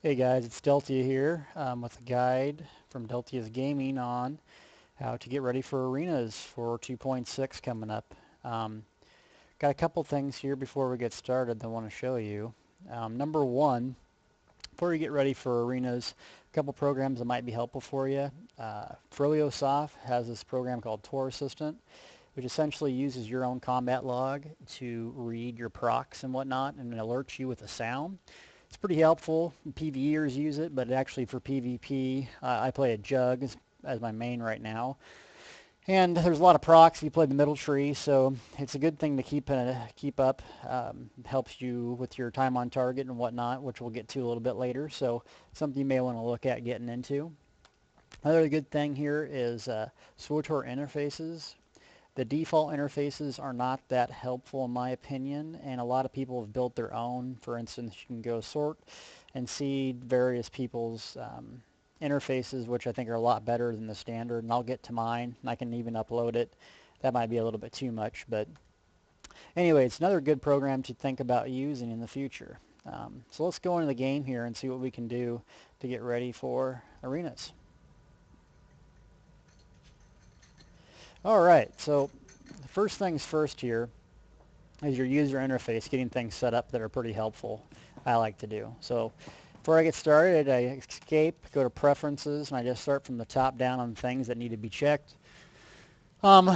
Hey guys, it's Deltia here with a guide from Deltia's Gaming on how to get ready for arenas for 2.6 coming up. Um, Got a couple things here before we get started that I want to show you. Number one, before you get ready for arenas, a couple programs that might be helpful for you. SWTOR has this program called SWTOR Assistant, which essentially uses your own combat log to read your procs and whatnot and alerts you with a sound. It's pretty helpful. PvEers use it, but actually for PvP, I play a Jug as my main right now. And there's a lot of procs if you play the middle tree, so it's a good thing to keep up. Helps you with your time on target and whatnot, which we'll get to a little bit later. So something you may want to look at getting into. Another good thing here is SWTOR interfaces. The default interfaces are not that helpful in my opinion, and a lot of people have built their own. For instance, you can go sort and see various people's interfaces, which I think are a lot better than the standard, and I'll get to mine, and I can even upload it. That might be a little bit too much, but anyway, it's another good program to think about using in the future. So let's go into the game here and see what we can do to get ready for arenas. All right, so first things first here is your user interface, getting things set up that are pretty helpful, I like to do. So before I get started, I escape, go to preferences, and I just start from the top down on things that need to be checked. Some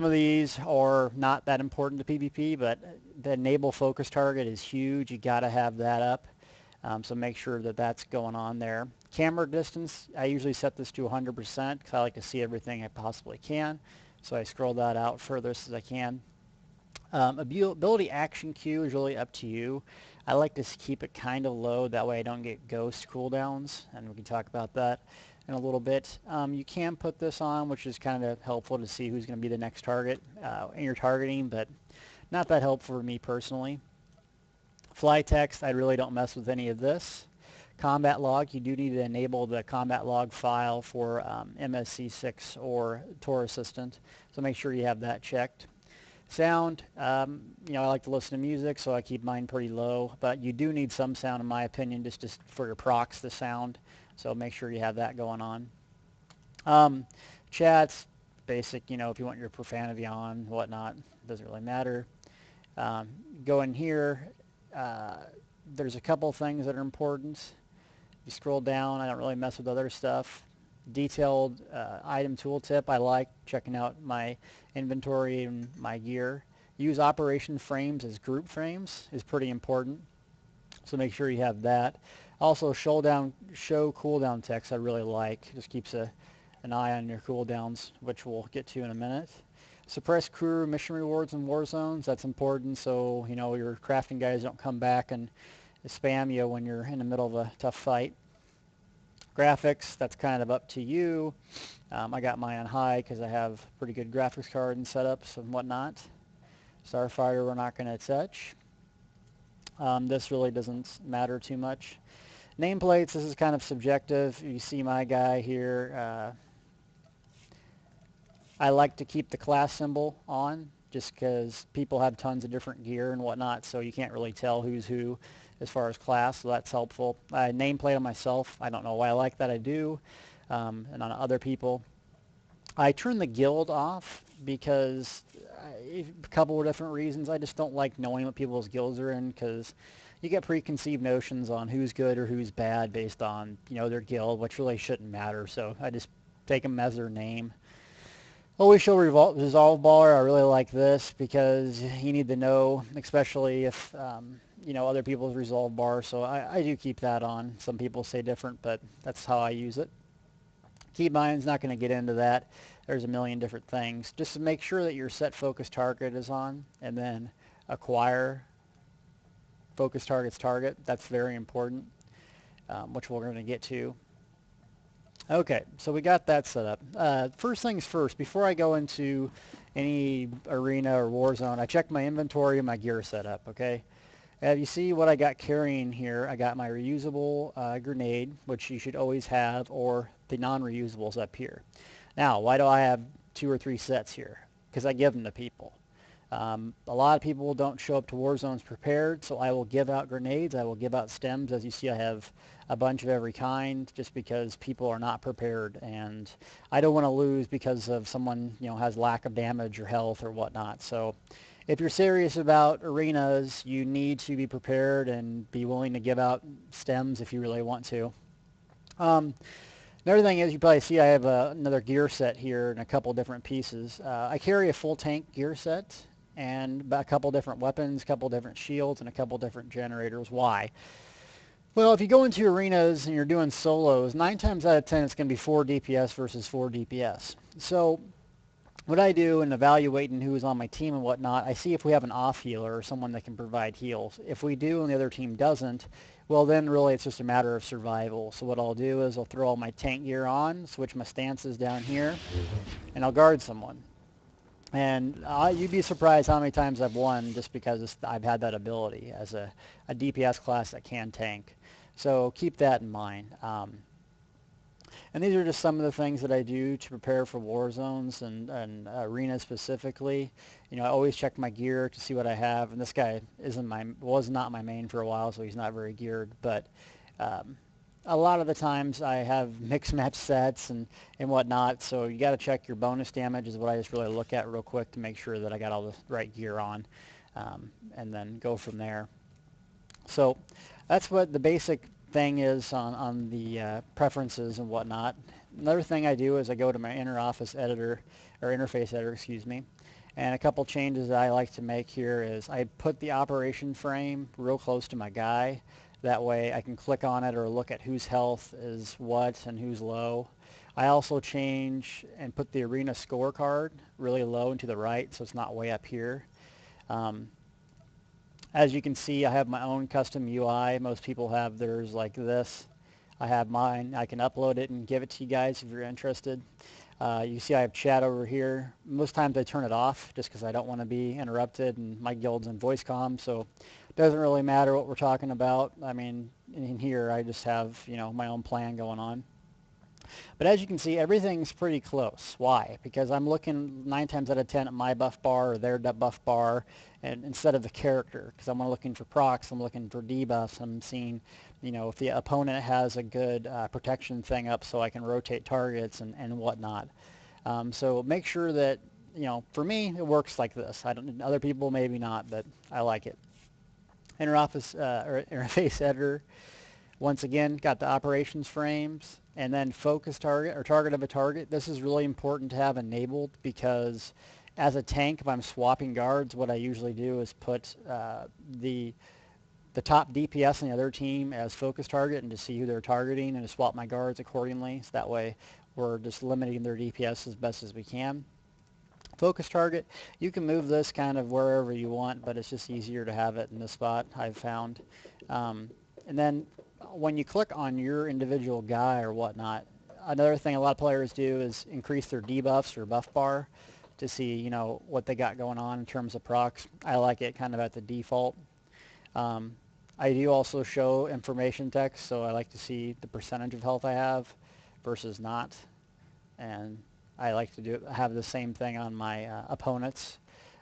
of these are not that important to PvP, but the enable focus target is huge. You got to have that up. So make sure that that's going on there. Camera distance, I usually set this to 100% because I like to see everything I possibly can. So I scroll that out furthest as I can. Ability action queue is really up to you. I like to keep it kind of low, that way I don't get ghost cooldowns, and we can talk about that in a little bit. You can put this on, which is kind of helpful to see who's going to be the next target in your targeting, but not that helpful for me personally. Fly text, I really don't mess with any of this. Combat log, you do need to enable the combat log file for MSC6 or SWTOR Assistant, so make sure you have that checked. Sound, I like to listen to music, so I keep mine pretty low, but you do need some sound in my opinion, just for your procs, the sound, so make sure you have that going on. Chats, basic, if you want your profanity on, whatnot, doesn't really matter. Go in here, there's a couple things that are important. You scroll down, I don't really mess with other stuff. Detailed item tooltip, I like checking out my inventory and my gear. Use operation frames as group frames is pretty important, so make sure you have that. Also show cooldown text I really like, just keeps an eye on your cooldowns, which we'll get to in a minute. Suppress crew mission rewards in war zones, that's important, so your crafting guys don't come back and spam you when you're in the middle of a tough fight. Graphics, that's kind of up to you. I got mine on high because I have pretty good graphics card and setups and whatnot. Starfighter we're not going to touch. This really doesn't matter too much. Nameplates, this is kind of subjective. You see my guy here. I like to keep the class symbol on just because people have tons of different gear and whatnot, so you can't really tell who's who as far as class, so that's helpful. Nameplate on myself, I don't know why I like that, I do, and on other people. I turn the guild off because a couple of different reasons. I just don't like knowing what people's guilds are in because you get preconceived notions on who's good or who's bad based on, their guild, which really shouldn't matter, so I just take them as their name. Always show resolve bar. I really like this because you need to know, especially if other people's resolve bar. So I do keep that on. Some people say different, but that's how I use it. Keybind's not going to get into that. There's a million different things. Just to make sure that your set focus target is on, and then acquire focus target's target. That's very important, which we're going to get to. Okay, so we got that set up. First things first, before I go into any arena or war zone, I check my inventory and my gear setup, okay? You see what I got carrying here. I got my reusable grenade, which you should always have, or the non-reusables up here. Now, why do I have 2 or 3 sets here? Because I give them to people. A lot of people don't show up to war zones prepared, so I will give out grenades. I will give out stems. As you see, I have a bunch of every kind just because people are not prepared, and I don't want to lose because of someone, has lack of damage or health or whatnot. So if you're serious about arenas, you need to be prepared and be willing to give out stems if you really want to. Another thing is, you probably see I have another gear set here in a couple different pieces. I carry a full tank gear set and a couple different weapons, a couple different shields, and a couple different generators. Why? Well, if you go into arenas and you're doing solos, 9 times out of 10 it's going to be 4 DPS versus 4 DPS. So what I do in evaluating who is on my team and whatnot, I see if we have an off healer or someone that can provide heals. If we do and the other team doesn't, well then really it's just a matter of survival. So what I'll do is I'll throw all my tank gear on, switch my stances down here, and I'll guard someone. And you'd be surprised how many times I've won just because I've had that ability as a DPS class that can tank. So keep that in mind. And these are just some of the things that I do to prepare for war zones and arenas specifically. I always check my gear to see what I have. And this guy was not my main for a while, so he's not very geared. But a lot of the times I have mixed match sets and whatnot, so you got to check your bonus damage is what I just really look at real quick to make sure that I got all the right gear on, and then go from there. So that's what the basic thing is on the preferences and whatnot. Another thing I do is I go to my interface editor, excuse me, and a couple changes that I like to make here is I put the operation frame real close to my guy. That way I can click on it or look at whose health is what and who's low. I also change and put the arena scorecard really low and to the right so it's not way up here. As you can see, I have my own custom UI. Most people have theirs like this. I have mine. I can upload it and give it to you guys if you're interested. You see I have chat over here. Most times I turn it off just because I don't want to be interrupted, and my guild's in voice comm, so it doesn't really matter what we're talking about. I mean, in here I just have, my own plan going on. But as you can see, everything's pretty close. Why? Because I'm looking 9 times out of 10 at my buff bar or their buff bar, and instead of the character, because I'm looking for procs, I'm looking for debuffs, I'm seeing, if the opponent has a good protection thing up so I can rotate targets and whatnot. So make sure that, for me, it works like this. Other people maybe not, but I like it. Interface editor. Once again, got the operations frames, and then focus target or target of a target. This is really important to have enabled because as a tank, if I'm swapping guards, what I usually do is put the top DPS on the other team as focus target and to see who they're targeting and to swap my guards accordingly. So that way we're just limiting their DPS as best as we can. Focus target, you can move this kind of wherever you want, but it's just easier to have it in this spot, I've found. And then when you click on your individual guy or whatnot, another thing a lot of players do is increase their debuffs or buff bar to see, what they got going on in terms of procs. I like it kind of at the default. I do also show information text, so I like to see the percentage of health I have versus not. And I like to have the same thing on my opponent's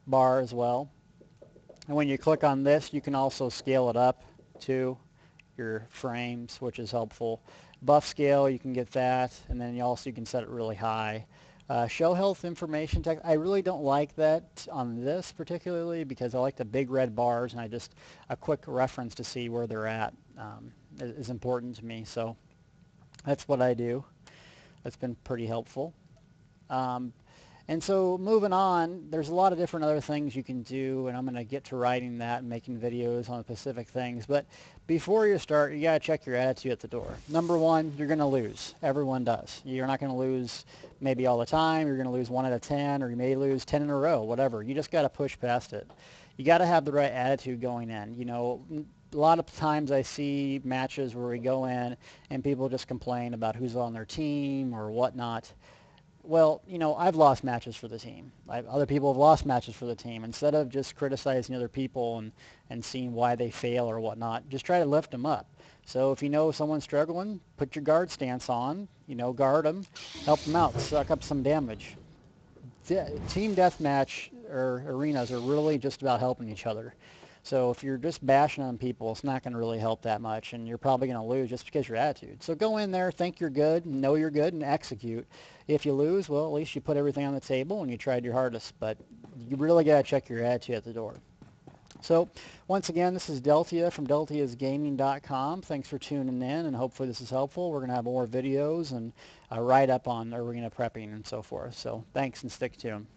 bar as well. And when you click on this, you can also scale it up to your frames, which is helpful. Buff scale, you can get that, and then you can set it really high. Show health information text, I really don't like that on this particularly because I like the big red bars, and a quick reference to see where they're at is important to me. So that's what I do. That's been pretty helpful. And so moving on, there's a lot of different other things you can do, and I'm going to get to writing that and making videos on specific things. But before you start, you got to check your attitude at the door. Number one, you're going to lose. Everyone does. You're not going to lose maybe all the time. You're going to lose 1 out of 10, or you may lose 10 in a row, whatever. You just got to push past it. You got to have the right attitude going in. A lot of times I see matches where we go in and people just complain about who's on their team or whatnot. Well, I've lost matches for the team. Other people have lost matches for the team. Instead of just criticizing other people and seeing why they fail or whatnot, just try to lift them up. So if you know someone's struggling, put your guard stance on, guard them, help them out, suck up some damage. Team deathmatch, arenas are really just about helping each other. So if you're just bashing on people, it's not going to really help that much, and you're probably going to lose just because of your attitude. So go in there, think you're good, know you're good, and execute. If you lose, well, at least you put everything on the table and you tried your hardest. But you really got to check your attitude at the door. So once again, this is Deltia from deltiasgaming.com. Thanks for tuning in, and hopefully this is helpful. We're going to have more videos and a write-up on arena prepping and so forth. So thanks, and stick to them.